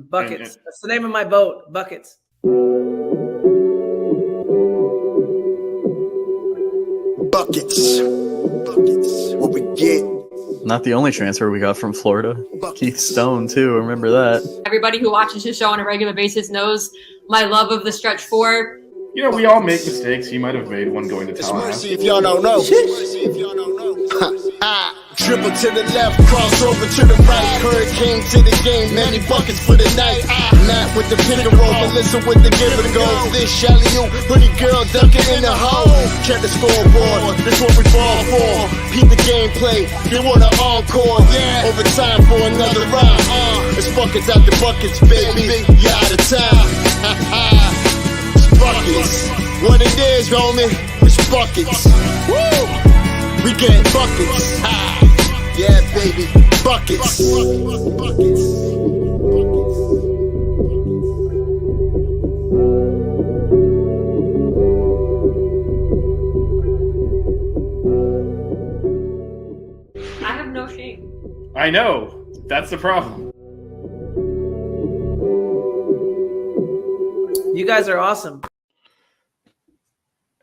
Buckets. That's the name of my boat. Buckets. Buckets. What we get. Not the only transfer we got from Florida. Keith Stone, too. Remember that. Everybody who watches his show on a regular basis knows my love of the stretch four. You know, we all make mistakes. He might have made one going to It's Tallahassee. mercy if y'all don't know. Dribble to the left, cross over to the right. Hurricane to the game, many buckets for the night. Matt with the pick and roll, Melissa with the give and go. This Shelly-U, hoodie girl dunking in the hole. Check the scoreboard, this what we fall for. Peep the gameplay, they want an encore. Overtime for another round. It's buckets out the buckets, baby. You out of time. Buckets. What it is, homie, it's buckets. Woo! We get buckets. Yeah, baby, buckets. I have no shame. I know. That's the problem. You guys are awesome.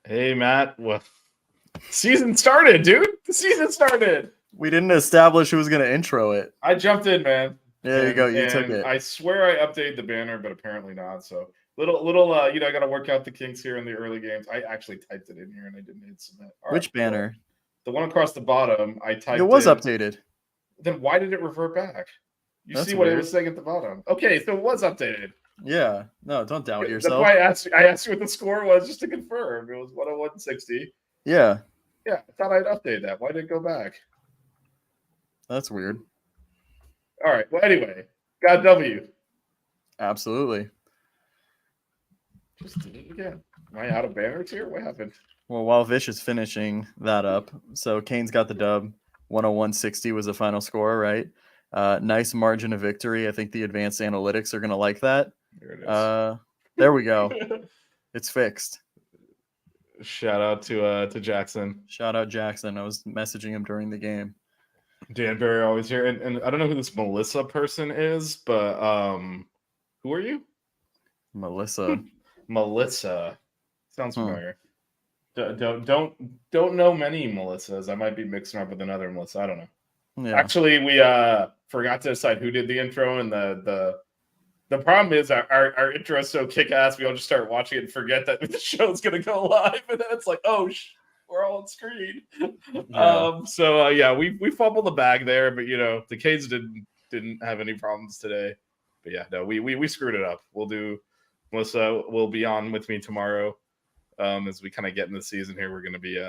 Hey, Matt. Well, season started, dude. The season started. We didn't establish who was going to intro it. I jumped in, man. There you go. You took it. I swear I updated the banner, but apparently not. So little, you know, I got to work out the kinks here in the early games. I actually typed it in here and I didn't hit submit. Which banner? The one across the bottom. I typed. It was updated. Then why did it revert back? You That's see what weird. it was saying at the bottom. Okay, so it was updated. Yeah. No, don't doubt That's yourself. why I asked you what the score was just to confirm. It was 101.60. Yeah. Yeah, I thought I'd update that. Why did it go back? That's weird. All right. Well, anyway, got W. Absolutely. Just did it again. Am I out of banners here? What happened? Well, while Vish is finishing that up, so Canes got the dub. 101.60 was the final score, right? Nice margin of victory. I think the advanced analytics are going to like that. There it is. There we go. It's fixed. Shout out to Jackson. Shout out Jackson. I was messaging him during the game. Danbury always here. And I don't know who this Melissa person is, but who are you? Melissa. Melissa. Sounds familiar. Don't know many Melissas. I might be mixing up with another Melissa. I don't know. Yeah. Actually, we forgot to decide who did the intro, and the problem is our intro is so kick-ass, we all just start watching it and forget that the show's gonna go live, and then it's like, oh, we're all on screen. Yeah. We fumbled the bag there, but you know the Canes didn't have any problems today. But yeah, no, we screwed it up. Melissa will be on with me tomorrow. As we kind of get in the season here, we're gonna be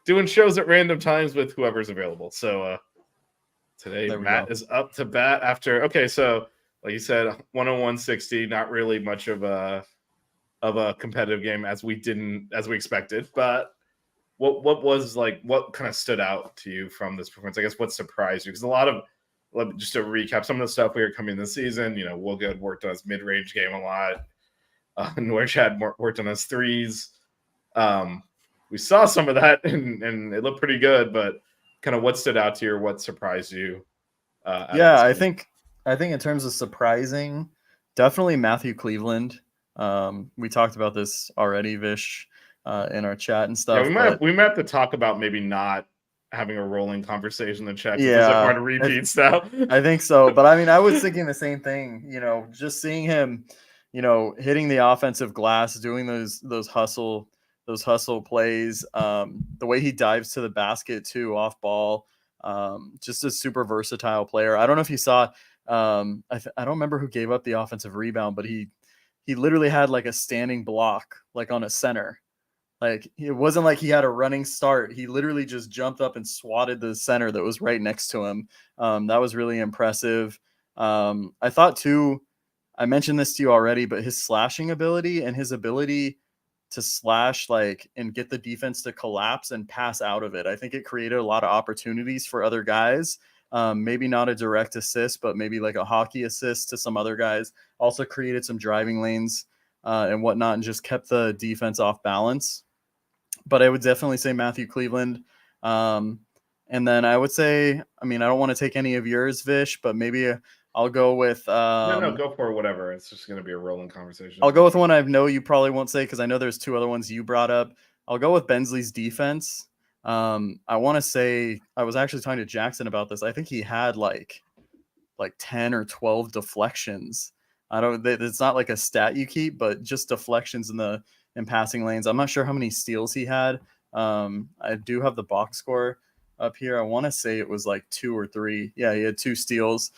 doing shows at random times with whoever's available. So today Matt is up to bat after. Okay, so like you said, 101.60, not really much of a competitive game as we expected. But what kind of stood out to you from this performance? I guess what surprised you? Because just to recap, some of the stuff we were coming this season, you know, Wilgood worked on his mid-range game a lot. Norwich had worked on his threes. We saw some of that and it looked pretty good, but kind of what stood out to you or what surprised you? I think in terms of surprising, definitely Matthew Cleveland. We talked about this already, Vish, in our chat and stuff. Yeah, we might have to talk about maybe not having a rolling conversation in the chat. Yeah, there's like repeats now. I think so, but I mean, I was thinking the same thing. You know, just seeing him, you know, hitting the offensive glass, doing those hustle plays, the way he dives to the basket too, off ball, just a super versatile player. I don't know if you saw, I don't remember who gave up the offensive rebound, but he literally had like a standing block, like on a center. Like it wasn't like he had a running start. He literally just jumped up and swatted the center that was right next to him. That was really impressive. I thought too, I mentioned this to you already, but his slashing ability and his ability to slash and get the defense to collapse and pass out of it. I think it created a lot of opportunities for other guys. Maybe not a direct assist, but maybe like a hockey assist to some other guys. Also created some driving lanes and whatnot and just kept the defense off balance. But I would definitely say Matthew Cleveland. And then I would say, I mean, I don't want to take any of yours, Vish, but maybe I'll go with no, go for whatever. It's just going to be a rolling conversation. I'll go with one I know you probably won't say because I know there's two other ones you brought up. I'll go with Bensley's defense. I want to say I was actually talking to Jackson about this. I think he had like 10 or 12 deflections. It's not like a stat you keep, but just deflections in passing lanes. I'm not sure how many steals he had. I do have the box score up here. I want to say it was like 2 or 3. Yeah, he had 2 steals.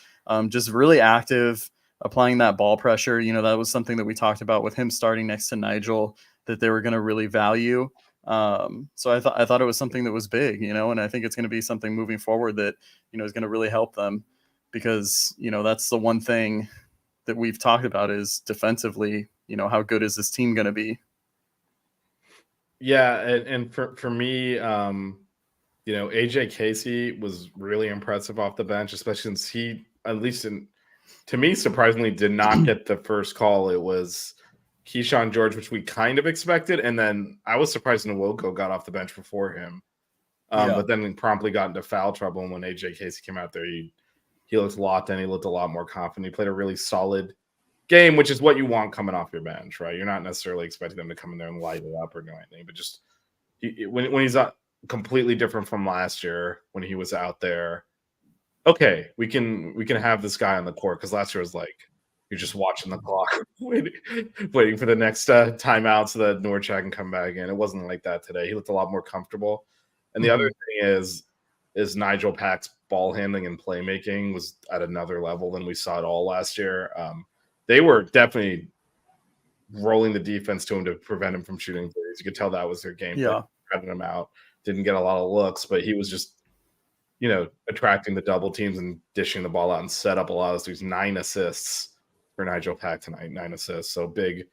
Just really active, applying that ball pressure. That was something that we talked about with him starting next to Nigel that they were going to really value. So I thought it was something that was big, and I think it's going to be something moving forward that, is going to really help them because, that's the one thing that we've talked about is defensively, how good is this team going to be? Yeah. And for me, AJ Casey was really impressive off the bench, especially since he, at least to me, surprisingly did not get the first call. It was Keyshawn George, which we kind of expected. And then I was surprised Nwoko got off the bench before him. But then promptly got into foul trouble. And when AJ Casey came out there, he looked locked in. He looked a lot more confident. He played a really solid game, which is what you want coming off your bench, right? You're not necessarily expecting them to come in there and light it up or do anything, but just when he's not completely different from last year when he was out there. Okay, we can have this guy on the court because last year was like you're just watching the clock, waiting for the next timeout so that Norchad can come back in. It wasn't like that today. He looked a lot more comfortable. And the other thing is Nigel Pack's ball handling and playmaking was at another level than we saw it all last year. They were definitely rolling the defense to him to prevent him from shooting threes. You could tell that was their game. Yeah, Cutting him out. Didn't get a lot of looks, but he was just, attracting the double teams and dishing the ball out and set up a lot of those. 9 assists for Nigel Pack tonight. 9 assists. So big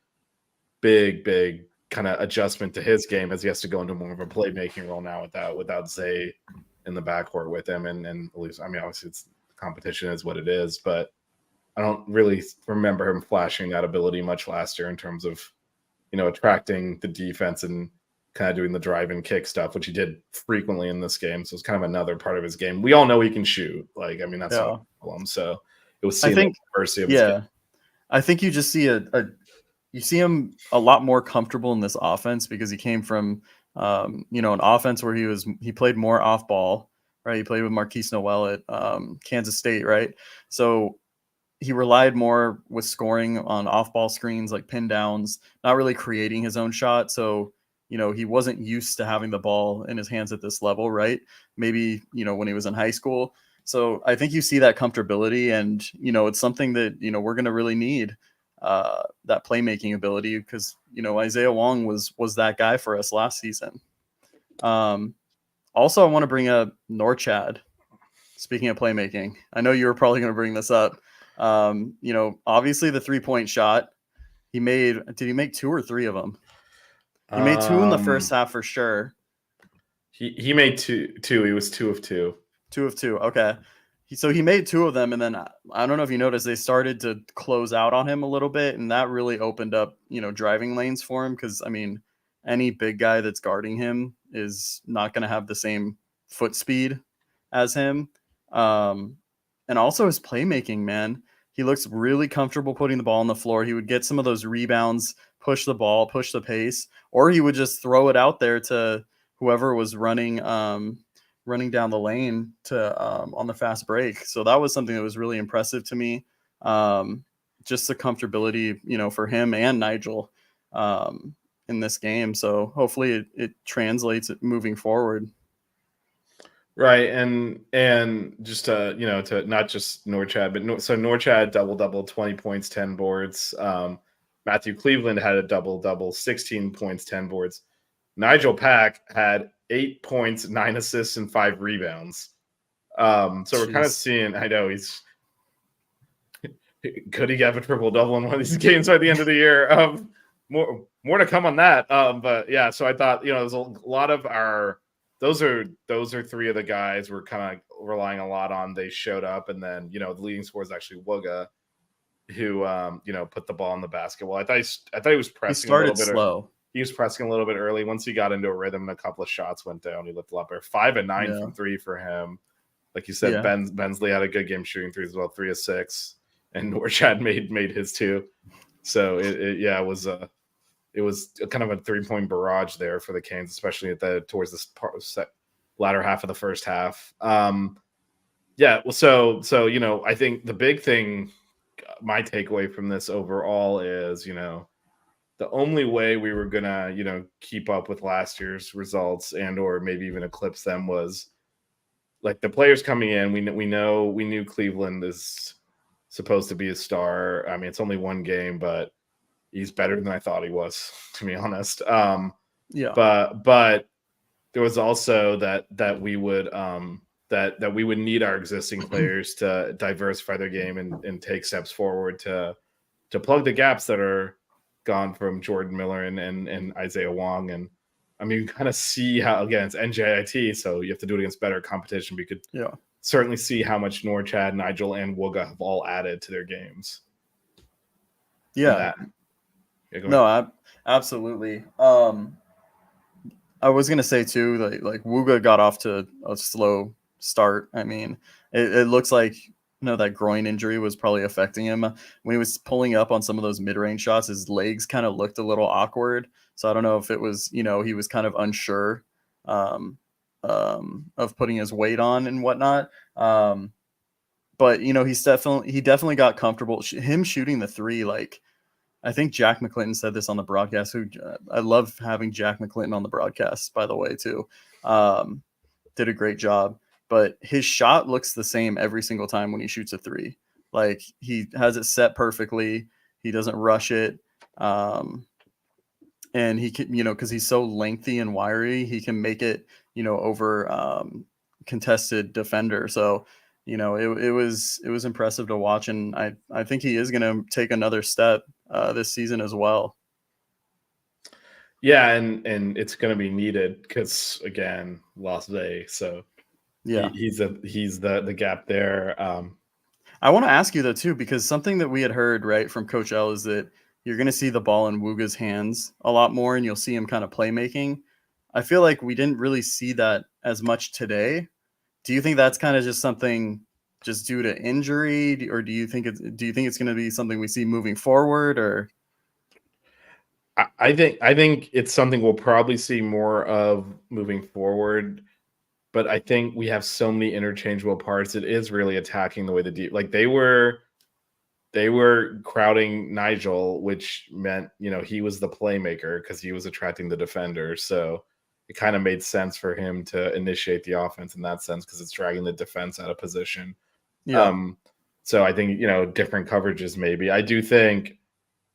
kind of adjustment to his game as he has to go into more of a playmaking role now without Zay in the backcourt with him. And at least, obviously it's competition is what it is, but I don't really remember him flashing that ability much last year in terms of, attracting the defense and kind of doing the drive and kick stuff, which he did frequently in this game. So it's kind of another part of his game. We all know he can shoot. That's not a problem. So it was seeing the diversity of his game. I think you just see you see him a lot more comfortable in this offense because he came from, an offense where he played more off ball, right? He played with Marquise Noel at Kansas State, right? So he relied more with scoring on off ball screens, like pin downs, not really creating his own shot. So, he wasn't used to having the ball in his hands at this level, right? Maybe, when he was in high school. So I think you see that comfortability and, it's something that, we're going to really need. That playmaking ability because Isaiah Wong was that guy for us last season. Also, I want to bring up Norchad. Speaking of playmaking, I know you were probably going to bring this up. Obviously the 3-point shot he made. Did he make 2 or 3 of them? He made 2 in the first half for sure. He made 2. He was 2 of 2. 2 of 2. Okay. So he made 2 of them, and then I don't know if you noticed, they started to close out on him a little bit, and that really opened up, driving lanes for him because, any big guy that's guarding him is not going to have the same foot speed as him. And also his playmaking, man. He looks really comfortable putting the ball on the floor. He would get some of those rebounds, push the ball, push the pace, or he would just throw it out there to whoever was running down the lane to on the fast break. So that was something that was really impressive to me. Just the comfortability, for him and Nigel in this game. So hopefully it translates moving forward. Right. And just to not just Norchad, but so Norchad double, 20 points, 10 boards. Matthew Cleveland had a double, 16 points, 10 boards. Nigel Pack had 8 points, 9 assists, and 5 rebounds. So we're kind of seeing, I know could he have a triple double in one of these games by the end of the year? More to come on that. But yeah, so I thought, there's a lot of those are 3 of the guys we're kind of relying a lot on. They showed up, and then, the leading scorer is actually Wooga, who, put the ball in the basketball. I thought he was pressing a little bit slow. He was pressing a little bit early. Once he got into a rhythm and a couple of shots went down, he looked a lot better. 5 and 9 from 3 for him. Like you said, Bensley had a good game shooting threes as well, 3 of 6. and Norchad made his too. So it was kind of a 3-point barrage there for the Canes, especially towards the latter half of the first half. Yeah, well, so I think the big thing, my takeaway from this overall is, the only way we were gonna, keep up with last year's results and or maybe even eclipse them was like the players coming in. We knew Cleveland is supposed to be a star. I mean, it's only one game, but he's better than I thought he was, to be honest. Yeah. But there was also that we would that we would need our existing players to diversify their game and take steps forward to plug the gaps that are gone from Jordan Miller and Isaiah Wong. And I mean, you kind of see how, again, it's NJIT, so you have to do it against better competition. We could certainly see how much Norchad, Nigel, and Wooga have all added to their games. Yeah. Absolutely. I was gonna say too, like Wooga got off to a slow start. I mean, it looks like that groin injury was probably affecting him when he was pulling up on some of those mid-range shots. His legs kind of looked a little awkward, so I don't know if it was he was kind of unsure of putting his weight on and whatnot. But he definitely got comfortable. Him shooting the three, like, I think Jack McClinton said this on the broadcast. I love having Jack McClinton on the broadcast, by the way, too. Did a great job. But his shot looks the same every single time when he shoots a three. Like, he has it set perfectly. He doesn't rush it. And he can, because he's so lengthy and wiry, he can make it, over contested defender. So, it was impressive to watch. And I think he is going to take another step this season as well. Yeah, and it's going to be needed because, again, Las Vegas. So yeah, he's the gap there. I want to ask you though too, because something that we had heard right from Coach L is that you're going to see the ball in Wooga's hands a lot more, and you'll see him kind of playmaking. I feel like we didn't really see that as much today. Do you think that's kind of just something just due to injury, or do you think it's going to be something we see moving forward? Or I think it's something we'll probably see more of moving forward. But I think we have so many interchangeable parts. It is really attacking the way they were crowding Nigel, which meant, he was the playmaker because he was attracting the defender. So it kind of made sense for him to initiate the offense in that sense because it's dragging the defense out of position. Yeah. So I think, different coverages maybe. I do think,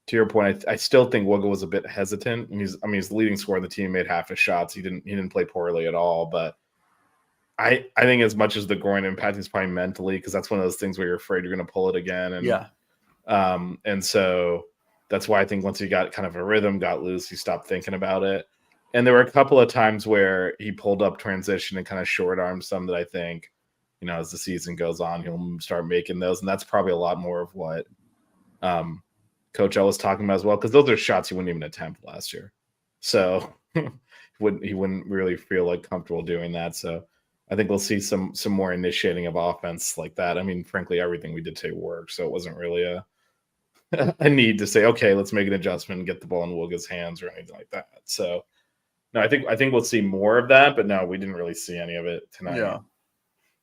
to your point, I still think Wooga was a bit hesitant. And he's the leading scorer of the team, made half his shots. He didn't play poorly at all, but I think as much as the groin impact is probably mentally, because that's one of those things where you're afraid you're going to pull it again. And and so that's why I think once he got kind of a rhythm, got loose, he stopped thinking about it. And there were a couple of times where he pulled up transition and kind of short armed some that I think, as the season goes on, he'll start making those. And that's probably a lot more of what Coach L was talking about as well, because those are shots he wouldn't even attempt last year. So he wouldn't really feel like comfortable doing that. So I think we'll see some more initiating of offense like that. I mean, frankly, everything we did today worked, so it wasn't really a need to say, okay, let's make an adjustment and get the ball in Wooga's hands or anything like that. So no, I think we'll see more of that, but no, we didn't really see any of it tonight. Yeah.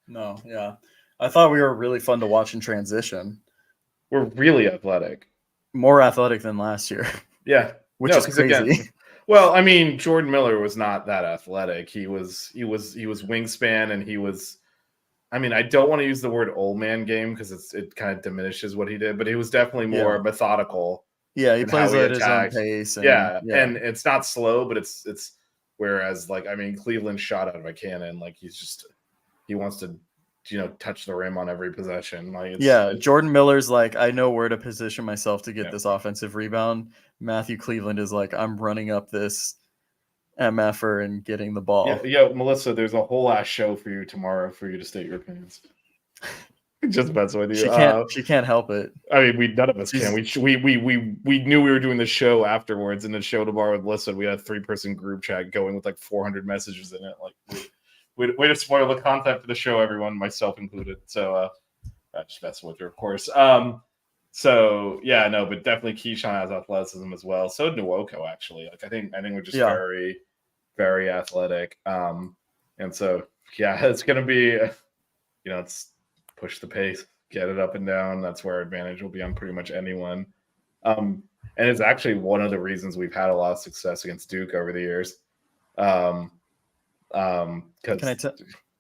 No, yeah. I thought we were really fun to watch in transition. We're really athletic. More athletic than last year. Yeah. Which is crazy. Again, well, I mean, Jordan Miller was not that athletic. He was wingspan, and he was, I mean, I don't want to use the word old man game because it kind of diminishes what he did, but he was definitely more methodical. Yeah, he plays at his own pace. And it's not slow, but it's whereas, like, I mean, Cleveland shot out of a cannon. Like, he wants to, touch the rim on every possession. Like, Jordan Miller's like, I know where to position myself to get this offensive rebound. Matthew Cleveland is like, I'm running up this MFer and getting the ball. Yeah, Melissa, there's a whole ass show for you tomorrow for you to state your opinions. Just messing with you. She can't help it. I mean, none of us can. We knew we were doing the show afterwards, and the show tomorrow with Melissa, we had a 3-person group chat going with like 400 messages in it. Like, way to spoil the content for the show, everyone, myself included. So just messing with you, of course. So yeah, no, but definitely Keyshawn has athleticism as well. So did Nwoko, actually. Like I think we're just very, very athletic. And so yeah, it's gonna be, it's push the pace, get it up and down. That's where our advantage will be on pretty much anyone. And it's actually one of the reasons we've had a lot of success against Duke over the years.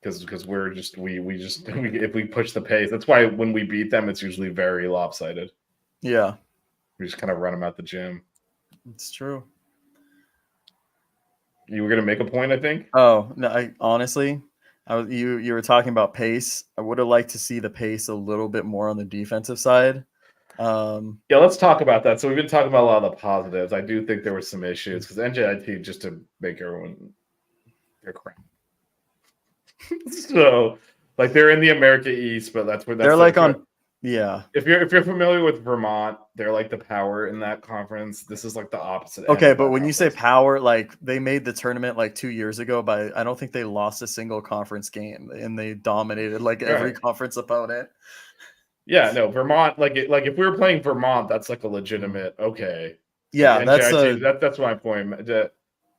Because we're just if we push the pace, that's why when we beat them, it's usually very lopsided. Yeah, we just kind of run them out the gym. It's true. You were gonna make a point, I think. Oh no, you were talking about pace. I would have liked to see the pace a little bit more on the defensive side. Yeah, let's talk about that. So we've been talking about a lot of the positives. I do think there were some issues because NJIT, just to make everyone, they're crap. So like they're in the America East, but that's where they're like on. Yeah. If you're familiar with Vermont, they're like the power in that conference. This is like the opposite. Okay, but when you say power, like they made the tournament like 2 years ago, I don't think they lost a single conference game, and they dominated like every conference opponent. Yeah, no, Vermont, like if we were playing Vermont, that's like a legitimate okay. Yeah, like that's my point.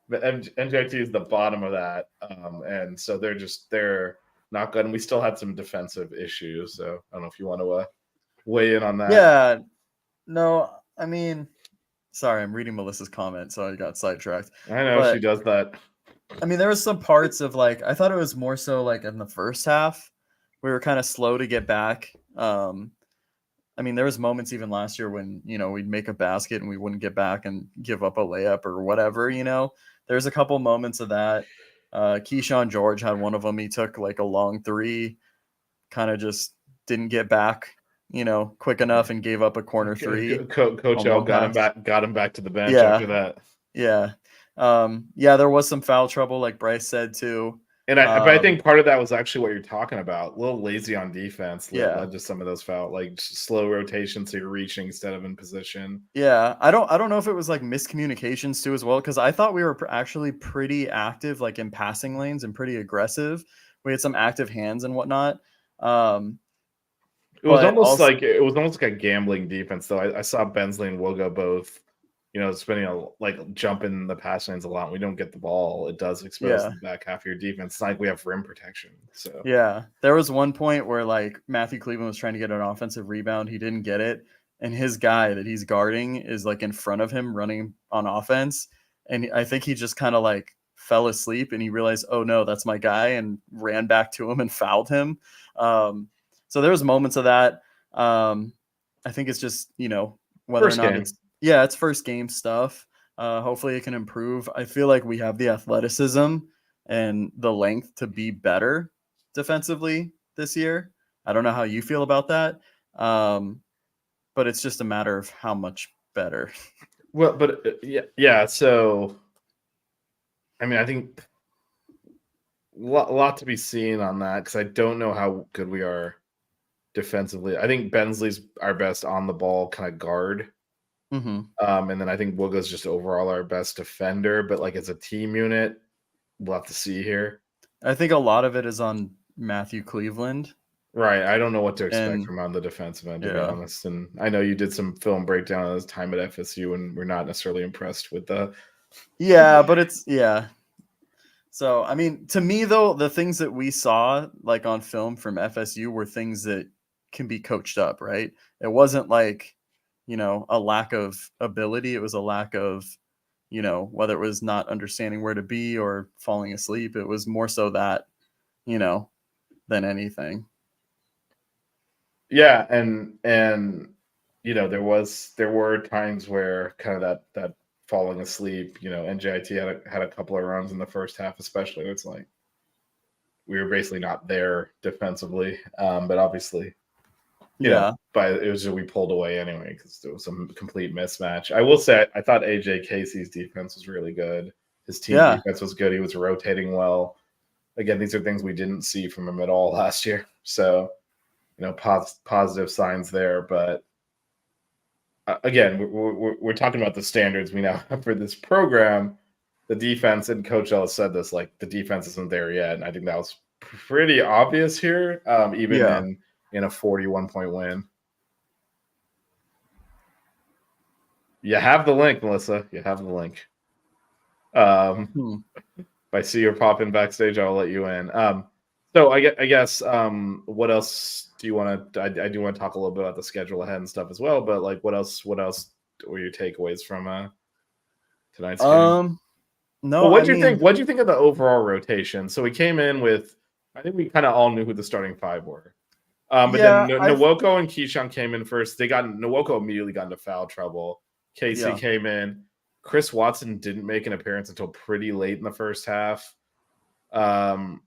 But NJIT is the bottom of that, and so they're not good. And we still had some defensive issues, so I don't know if you want to weigh in on that. Yeah, no, I mean, sorry, I'm reading Melissa's comment, so I got sidetracked. I know she does that. I mean, there was some parts of like I thought it was more so like in the first half we were kind of slow to get back. I mean, there was moments even last year when we'd make a basket and we wouldn't get back and give up a layup or whatever. There's a couple moments of that. Keyshawn George had one of them. He took like a long three, kind of just didn't get back, quick enough and gave up a corner three. Coach L got him back to the bench after that. Yeah. There was some foul trouble, like Bryce said too. And but I think part of that was actually what you're talking about. A little lazy on defense led to some of those foul, like slow rotation, so you're reaching instead of in position. Yeah, I don't know if it was like miscommunications too as well, because I thought we were actually pretty active, like in passing lanes and pretty aggressive. We had some active hands and whatnot. It was almost like a gambling defense, though. I saw Bensley and Wogo both. Spending jumping the pass lanes a lot. We don't get the ball. It does expose the back half of your defense. It's like we have rim protection. So yeah, there was one point where like Matthew Cleveland was trying to get an offensive rebound. He didn't get it, and his guy that he's guarding is like in front of him running on offense, and I think he just kind of like fell asleep and he realized, oh no, that's my guy, and ran back to him and fouled him. So there was moments of that. I think it's just whether or not it's first game stuff. Hopefully it can improve. I feel like we have the athleticism and the length to be better defensively this year. I don't know how you feel about that. But it's just a matter of how much better. Well, but yeah. So, I mean, I think a lot to be seen on that because I don't know how good we are defensively. I think Bensley's our best on the ball kind of guard. Mm-hmm. And then I think Wogo's just overall our best defender, but like as a team unit, we'll have to see here. I think a lot of it is on Matthew Cleveland. Right. I don't know what to expect from on the defensive end, to be honest. And I know you did some film breakdown on his time at FSU, and we're not necessarily impressed with the. Yeah, but So, I mean, to me, though, the things that we saw like on film from FSU were things that can be coached up, right? It wasn't like, a lack of ability. It was a lack of, whether it was not understanding where to be or falling asleep. It was more so that, than anything. Yeah. And there were times where kind of that falling asleep, NJIT had a couple of runs in the first half, especially. It's like we were basically not there defensively. But obviously, but it was just we pulled away anyway because there was some complete mismatch. I will say I thought AJ Casey's defense was really good. His team defense was good. He was rotating well. Again, these are things we didn't see from him at all last year. So, positive signs there. But again, we're talking about the standards we now have for this program. The defense, and Coach Ellis said this, like the defense isn't there yet. And I think that was pretty obvious here, even in a 41-point win. You have the link, Melissa. You have the link. If I see her pop in backstage, I'll let you in. So I guess what else do you want to? I do want to talk a little bit about the schedule ahead and stuff as well. But like, what else were your takeaways from tonight's game? No, well, what do you think? What do you think of the overall rotation? So we came in with, I think we kind of all knew who the starting five were. But then Nwoko and Keyshawn came in first. Nwoko immediately got into foul trouble. Casey came in. Chris Watson didn't make an appearance until pretty late in the first half. Comments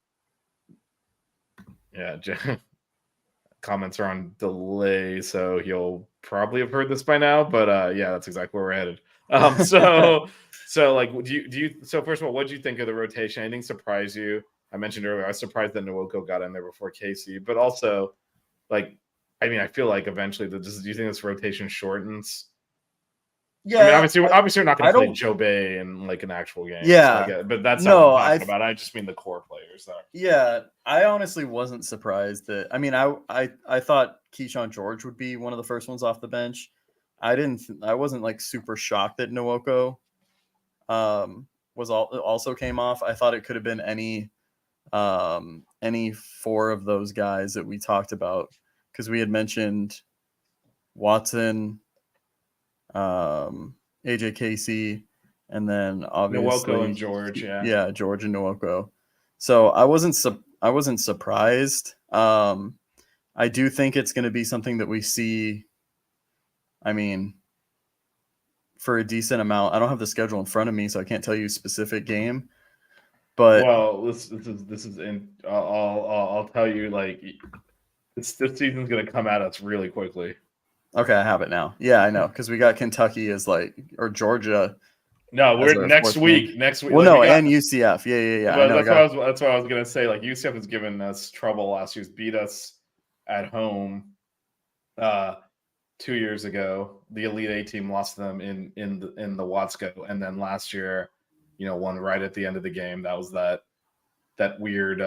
are on delay, so he'll probably have heard this by now. But that's exactly where we're headed. So like, so first of all, what did you think of the rotation? Anything surprise you? I mentioned earlier, I was surprised that Nwoko got in there before Casey, but also, like, I mean, I feel like eventually, do you think this rotation shortens? Yeah, I mean, obviously, we're not going to play Joe Bay in like an actual game. Yeah, so but that's not what I'm talking about. I just mean the core players. Though. Yeah, I honestly wasn't surprised that. I mean, I thought Keyshawn George would be one of the first ones off the bench. I wasn't like super shocked that Nwoko also came off. I thought it could have been any four of those guys that we talked about, because we had mentioned Watson, AJ Casey, and then obviously Nwoko and George. Yeah, George and Nwoko. So I wasn't surprised. I do think it's going to be something that we see. I mean, for a decent amount. I don't have the schedule in front of me, so I can't tell you a specific game. But this is in. I'll tell you, like, this season's going to come at us really quickly. Okay, I have it now. Yeah, I know, because we got Kentucky or Georgia. No, we're next week. Next week. Well, no, and UCF. Yeah. That's what I was gonna say. Like, UCF has given us trouble last year. Beat us at home 2 years ago. The Elite Eight team lost them in the Watsco, and then last year, won right at the end of the game. That was that weird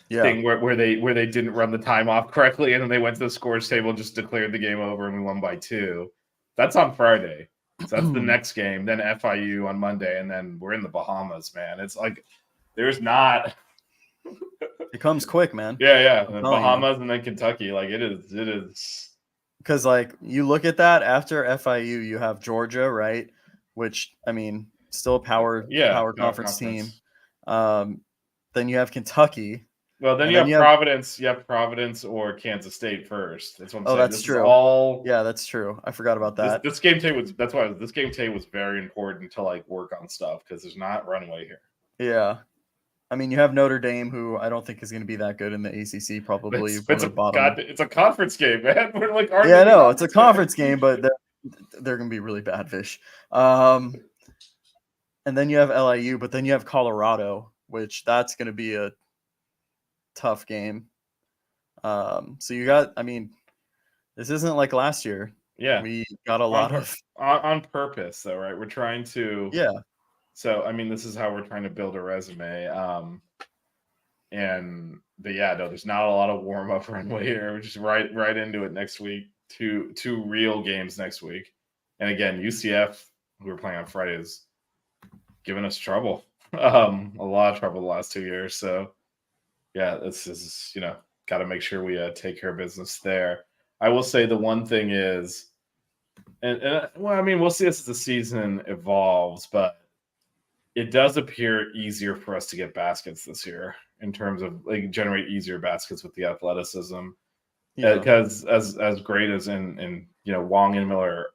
thing where they didn't run the time off correctly, and then they went to the scores table and just declared the game over, and we won by 2. That's on Friday. So that's the next game. Then FIU on Monday, and then we're in the Bahamas, man. It's like there's not. It comes quick, man. Yeah. Bahamas and then Kentucky. Like it is. Because like you look at that after FIU, you have Georgia, right? Which I mean, still a power conference team. Then you have Kentucky. Well, then you have Providence. You have Providence or Kansas State first. That's what I'm saying. That's true. Yeah, that's true. I forgot about that. This game today was. That's why this game today was very important to like work on stuff, because there's not runway here. Yeah, I mean, you have Notre Dame, who I don't think is going to be that good in the ACC. Probably it's a conference game, man. We're like, it's a conference game, but they're going to be really bad, Vish. And then you have LIU, but then you have Colorado, which that's going to be a tough game. So you got, I mean, this isn't like last year. Yeah, we got a lot on purpose, though, right? We're trying to. Yeah. So I mean, this is how we're trying to build a resume. There's not a lot of warm up runway here. We're just right into it next week. Two real games next week, and again, UCF, who we're playing on Friday, is giving us trouble. A lot of trouble the last 2 years. So. Yeah, this is, got to make sure we take care of business there. I will say the one thing is, we'll see as the season evolves, but it does appear easier for us to get baskets this year in terms of like generate easier baskets with the athleticism. Because as great as and Wong and Miller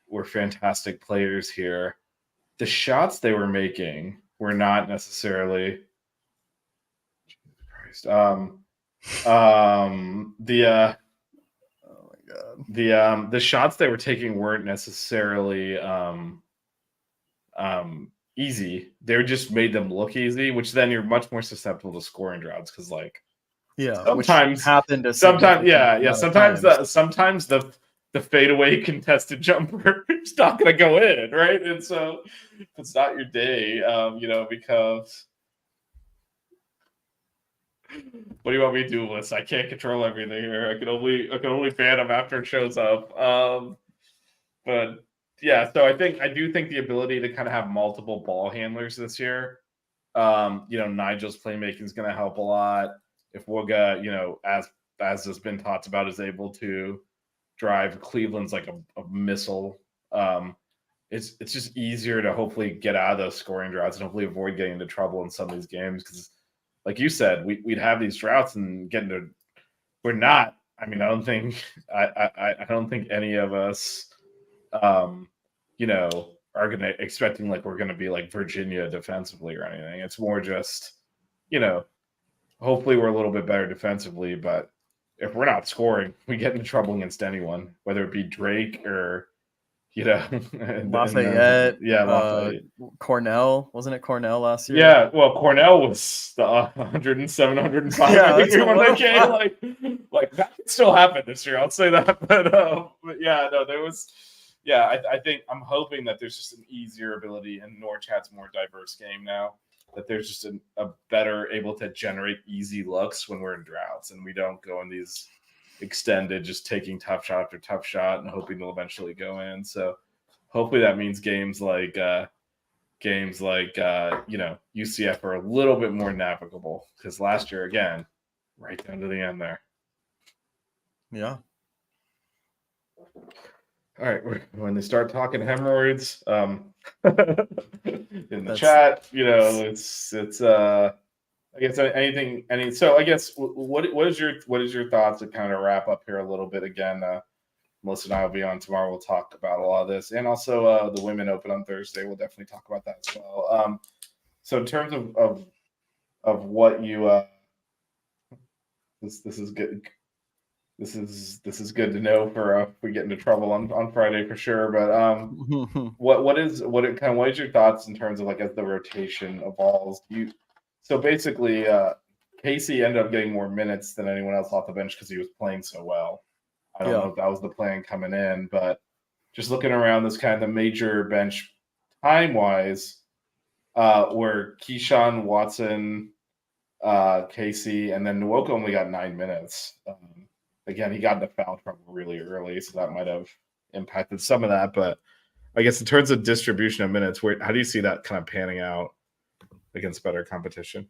were fantastic players here, the shots they were making were not necessarily. The shots they were taking weren't necessarily easy. They just made them look easy, which then you're much more susceptible to scoring droughts, because sometimes the fadeaway contested jumper is not going to go in, right? And so it's not your day, because. What do you want me to do, Liz? I can't control everything here. I can only ban him after it shows up. yeah, so I do think the ability to kind of have multiple ball handlers this year. Nigel's playmaking is going to help a lot. If Wooga, as has been talked about, is able to drive Cleveland's like a missile. It's just easier to hopefully get out of those scoring droughts and hopefully avoid getting into trouble in some of these games because, like you said, we'd have these droughts and get into. We're not. I mean, I don't think any of us, are expecting like we're gonna be like Virginia defensively or anything. It's more just, hopefully we're a little bit better defensively, but if we're not scoring, we get into trouble against anyone, whether it be Drake or Lafayette. Lafayette. Cornell, wasn't it Cornell last year? Yeah, well, Cornell was the 107, 105. Yeah, I think that's we won that what- game. Like that could still happen this year. I'll say that. But yeah, no, there was. Yeah, I think I'm hoping that there's just an easier ability, and Norwich has more diverse game now. That there's just a better able to generate easy looks when we're in droughts, and we don't go in these extended, just taking tough shot after tough shot and hoping they'll eventually go in. So hopefully that means games like UCF are a little bit more navigable because last year again, right down to the end there. Yeah. All right, when they start talking hemorrhoids, in the chat, it's I guess anything. So I guess what is your thoughts to kind of wrap up here a little bit again? Melissa and I will be on tomorrow. We'll talk about a lot of this, and also the Women Open on Thursday. We'll definitely talk about that as well. So in terms of what you this is good. This is good to know for if we get into trouble on Friday for sure. But what is your thoughts in terms of like as the rotation evolves? So basically, Casey ended up getting more minutes than anyone else off the bench because he was playing so well. I don't know if that was the plan coming in, but just looking around this kind of the major bench time-wise, where Keyshawn, Watson, Casey, and then Nwoko only got 9 minutes. Again, he got into foul trouble really early, so that might have impacted some of that. But I guess in terms of distribution of minutes, how do you see that kind of panning out against better competition?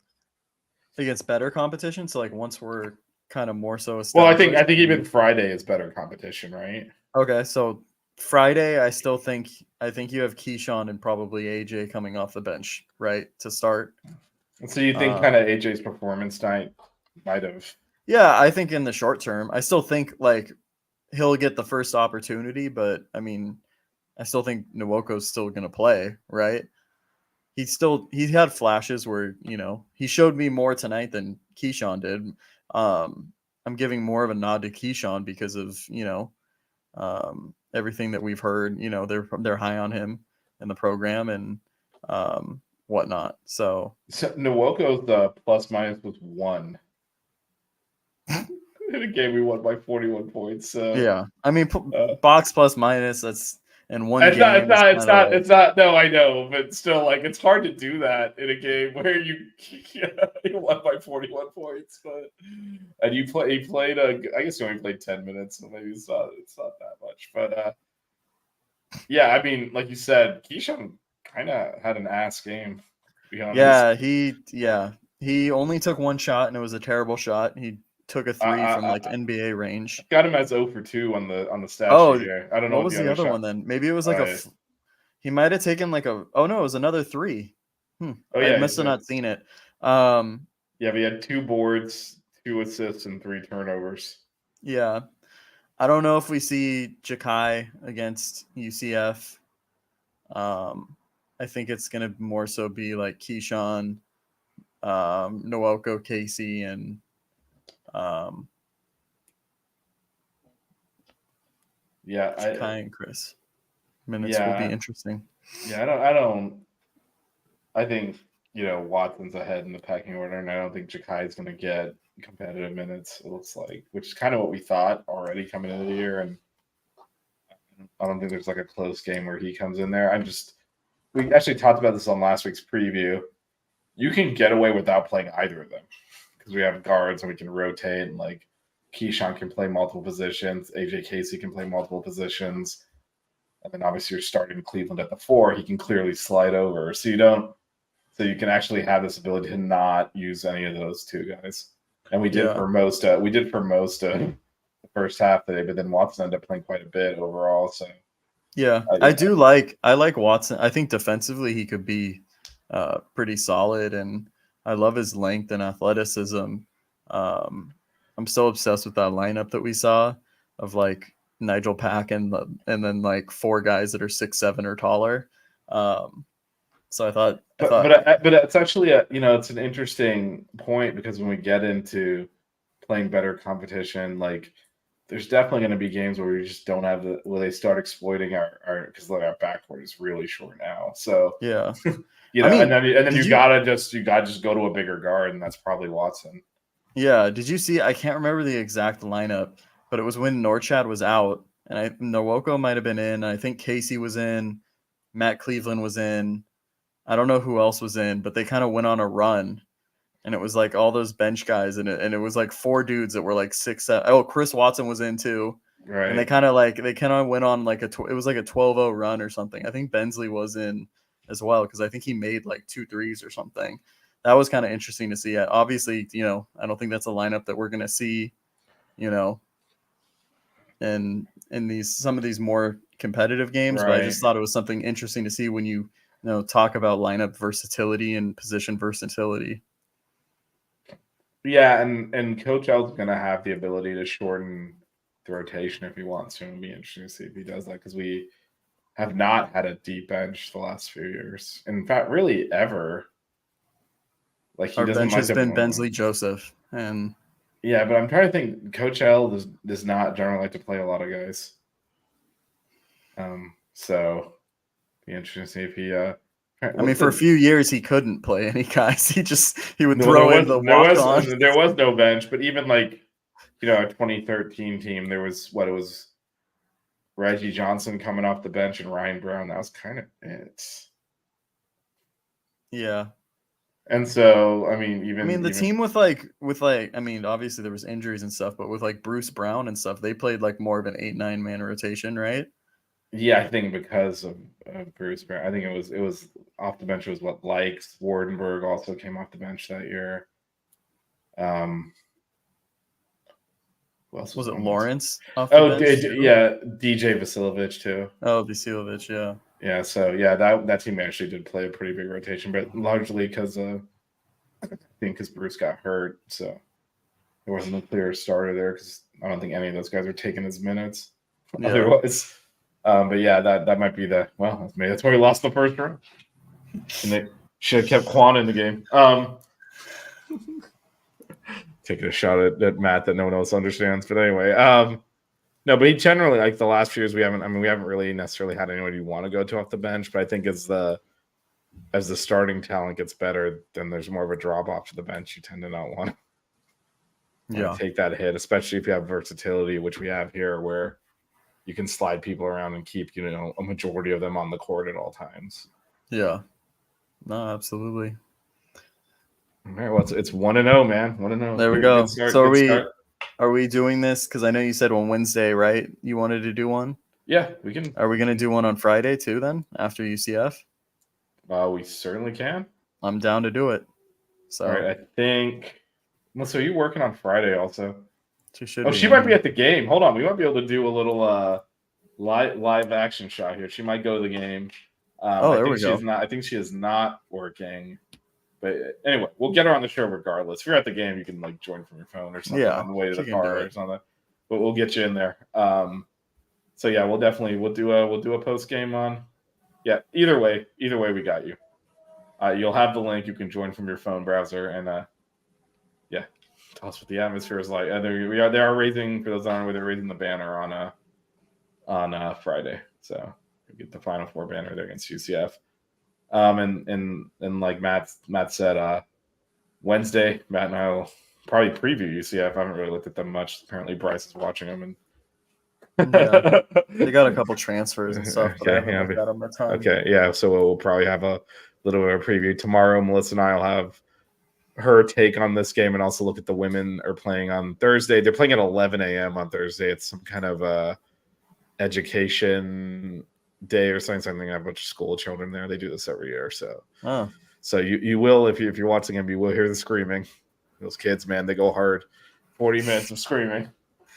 Against better competition? So like once we're kind of more so well, I think even Friday is better competition, right? Okay, so Friday, I think you have Keyshawn and probably AJ coming off the bench, right, to start. And so you think kind of AJ's performance night might have. Yeah, I think in the short term, I still think like he'll get the first opportunity, but I mean, I still think Nwoko's still going to play, right? He had flashes where, he showed me more tonight than Keyshawn did. I'm giving more of a nod to Keyshawn because of, everything that we've heard, they're high on him in the program and whatnot. So Nwoko's plus minus was 1. In a game we won by 41 points. So yeah, I mean, box plus minus. That's in one it's game. It's not. No, I know, but still, like, it's hard to do that in a game where you won by 41 points. But and he played. I guess he only played 10 minutes, so maybe it's not that much. But yeah, I mean, like you said, Keyshawn kind of had an ass game. To be honest. Yeah, he only took one shot, and it was a terrible shot. He took a 3 from like NBA range. Got him as 0 for 2 on the stat sheet here. I don't know what was the other one then. Maybe it was like he might have taken like it was another 3. Oh yeah, I must have not seen it. Yeah, we had 2 boards, 2 assists, and 3 turnovers. Yeah, I don't know if we see Jakai against UCF. I think it's gonna more so be like Keyshawn, Nwoko, Casey, and Jakai and Chris. Minutes will be interesting. Yeah, I think Watson's ahead in the pecking order, and I don't think Jakai is going to get competitive minutes. It looks like, which is kind of what we thought already coming into the year, and I don't think there's like a close game where he comes in there. We actually talked about this on last week's preview. You can get away without playing either of them because we have guards and we can rotate, and like Keyshawn can play multiple positions, AJ Casey can play multiple positions. and then obviously you're starting Cleveland at the 4, he can clearly slide over. So you can actually have this ability to not use any of those two guys. And we did for most of the first half today, but then Watson ended up playing quite a bit overall. So yeah, I like Watson. I think defensively he could be pretty solid, and I love his length and athleticism. I'm so obsessed with that lineup that we saw of like Nigel Pack and then like 4 guys that are 6'7" or taller. So I thought, but it's actually it's an interesting point, because when we get into playing better competition, like there's definitely going to be games where we just don't have where they start exploiting our because our backcourt is really short now. So yeah, and then you gotta just go to a bigger guard, and that's probably Watson. Yeah, did you see? I can't remember the exact lineup, but it was when Norchad was out, and Nwoko might have been in. I think Casey was in, Matt Cleveland was in. I don't know who else was in, but they kind of went on a run, and it was like all those bench guys, and it was like 4 dudes that were like 6'7". Oh, Chris Watson was in too, right? And they kind of went on like it was like a 12-0 run or something. I think Bensley was in as well, because I think he made like 2 threes or something. That was kind of interesting to see. Obviously, I don't think that's a lineup that we're gonna see, in some of these more competitive games. Right. But I just thought it was something interesting to see when you talk about lineup versatility and position versatility. Yeah, and Coach L's going to have the ability to shorten the rotation if he wants to. It'll be interesting to see if he does that, because we have not had a deep bench the last few years. In fact, really ever. Like our bench has been Bensley, Joseph, and yeah, but I'm trying to think. Coach L does not generally like to play a lot of guys. So be interesting to see if he. I mean, for a few years he couldn't play any guys. He would throw in the walk-ons. There was no bench, but even like a 2013 team, there was it was Reggie Johnson coming off the bench and Ryan Brown. That was kind of it. Yeah. And so, I mean, the team with obviously there was injuries and stuff, but with like Bruce Brown and stuff, they played like more of an 8-9 man rotation, right? Yeah, I think because of Bruce Brown. I think it was off the bench. It was Likes, Wardenberg also came off the bench that year. Who else was it? Lawrence? DJ Vasilovich too. Oh, Vasilovich, yeah. Yeah, so that team actually did play a pretty big rotation, but largely because I think because Bruce got hurt, so there wasn't a clear starter there, because I don't think any of those guys were taking his minutes otherwise. But yeah, that might be that's why we lost the first round. And they should have kept Quan in the game. Taking a shot at Matt that no one else understands, but anyway. No, but he generally, like the last few years, we haven't really necessarily had anyone you want to go to off the bench. But I think as the starting talent gets better, then there's more of a drop off to the bench. You tend to not want to take that hit, especially if you have versatility, which we have here, where you can slide people around and keep a majority of them on the court at all times. Yeah, no, absolutely. All right, well, it's 1-0, man. 1-0. There we go. So are we doing this? Because I know you said on Wednesday, right? You wanted to do one? Yeah, we can. Are we going to do one on Friday too then, after UCF? We certainly can. I'm down to do it. So all right, I think. Well, so you're working on Friday also. She might be at the game. Hold on, we might be able to do a little live action shot here. She might go to the game. There we go. I think she is not working. But anyway, we'll get her on the show regardless. If you're at the game, you can join from your phone or something on the way to the car or something. But we'll get you in there. So yeah, we'll do a post game on. Yeah, either way, we got you. You'll have the link. You can join from your phone browser, and tell us what the atmosphere is like. They are raising, for those that aren't aware, they're raising the banner on Friday. So we get the Final Four banner there against UCF. And like Matt said, Wednesday, Matt and I will probably preview UCF. I haven't really looked at them much. Apparently Bryce is watching them, and they got a couple transfers and stuff. But I haven't got them a ton. Okay, yeah. So we'll probably have a little bit of a preview tomorrow. Melissa and I will have her take on this game, and also look at the women are playing on Thursday. They're playing at 11 a.m. on Thursday. It's some kind of education day or something. I have a bunch of school children there. They do this every year. Oh, So you will, if you're watching them, you will hear the screaming. Those kids, man, they go hard. 40 minutes of screaming.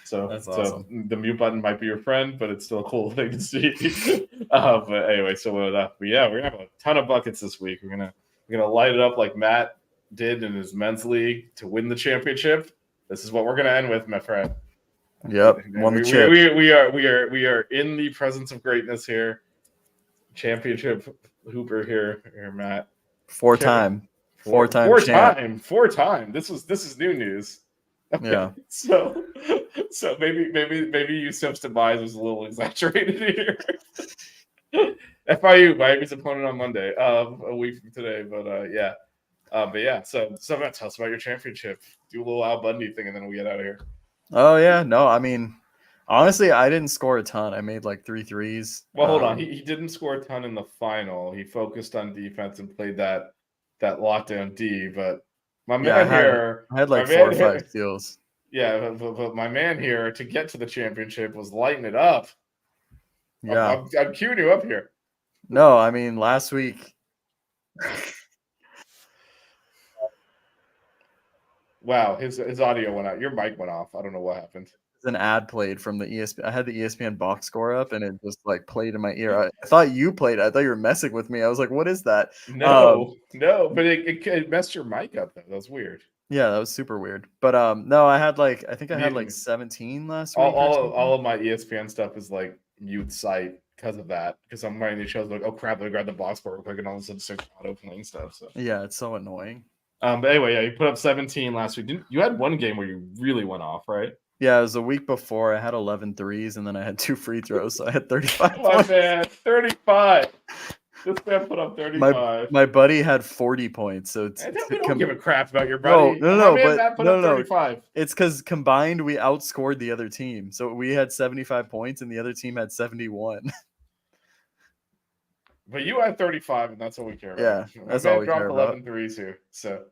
So That's awesome. So the mute button might be your friend, but it's still a cool thing to see. But anyway, but yeah, we're gonna have a ton of buckets this week. We're gonna light it up like Matt did in his men's league to win the championship. This is what we're gonna end with, my friend. Yep, won the chip. We are in the presence of greatness here. Championship hooper here, Matt. Four-time. This is new news. Okay. Yeah. So maybe Yusuf's demise was a little exaggerated here. FIU, Miami's opponent on Monday, a week from today. But yeah. So Matt, tell us about your championship. Do a little Al Bundy thing, and then we get out of here. Oh yeah, no, I mean, honestly, I didn't score a ton. I made like 3 threes. Well, hold on. He didn't score a ton in the final. He focused on defense and played that lockdown D. But my man here, I had like 4 or 5 steals. Yeah, but my man here to get to the championship was lighting it up. Yeah, I'm queuing you up here. No, I mean last week. Wow, his audio went out. Your mic went off. I don't know what happened. An ad played from the ESPN. I had the ESPN box score up, and it just like played in my ear. I thought you played. I thought you were messing with me. I was like, "What is that?" No, but it messed your mic up. Though. That was weird. Yeah, that was super weird. But no, I had like I had like 17 last week. All of my ESPN stuff is like mute site because of that. Because I'm writing these shows like, oh crap, I grabbed the box score real quick, and all of a sudden starts auto playing stuff. So yeah, it's so annoying. But anyway, yeah, you put up 17 last week. You had one game where you really went off, right? Yeah, it was the week before. I had 11 threes, and then I had 2 free throws, so I had 35. Oh man, 35. This man put up 35. My buddy had 40 points, so it's we don't give a crap about your buddy. No, but put up 35. It's because combined we outscored the other team. So we had 75 points, and the other team had 71. But you had 35, and that's all we care about. Yeah, that's all we care about. 11 threes here, so.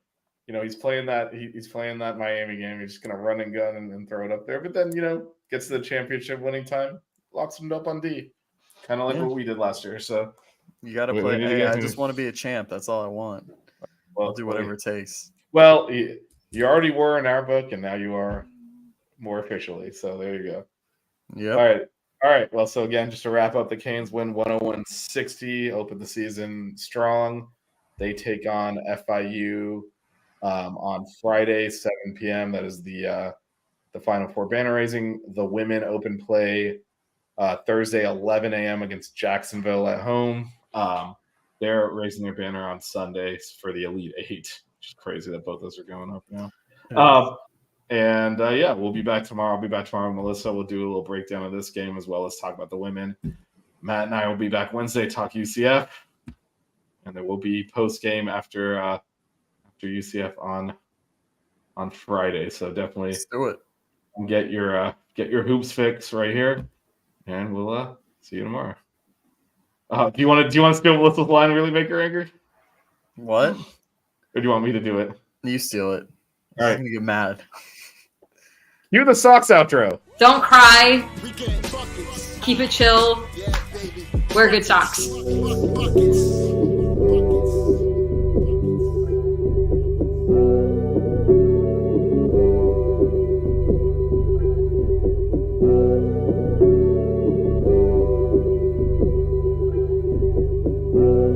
He's playing that. He's playing that Miami game. He's just gonna run and gun and throw it up there. But then gets to the championship winning time, locks him up on D, kind of like what we did last year. So you got to play. Hey, I just want to be a champ. That's all I want. I'll do whatever it takes. Well, you already were in our book, and now you are more officially. So there you go. Yeah. All right. Well, so again, just to wrap up, the Canes win 101-60, open the season strong. They take on FIU. On Friday, 7 p.m. That is the Final Four banner raising. The women open play Thursday, 11 a.m. against Jacksonville at home. They're raising their banner on Sundays for the Elite Eight, which is crazy that both those are going up now. We'll be back tomorrow. I'll be back tomorrow. Melissa will do a little breakdown of this game as well as talk about the women. Matt and I will be back Wednesday, talk UCF, and there will be post game after UCF on Friday, so definitely let's do it. Get your hoops fix right here, and we'll see you tomorrow. Do you want to steal Melissa's line and really make her angry? What? Or do you want me to do it? You steal it. All right. I'm gonna get mad. Cue the socks outro. Don't cry. Keep it chill. Wear good socks.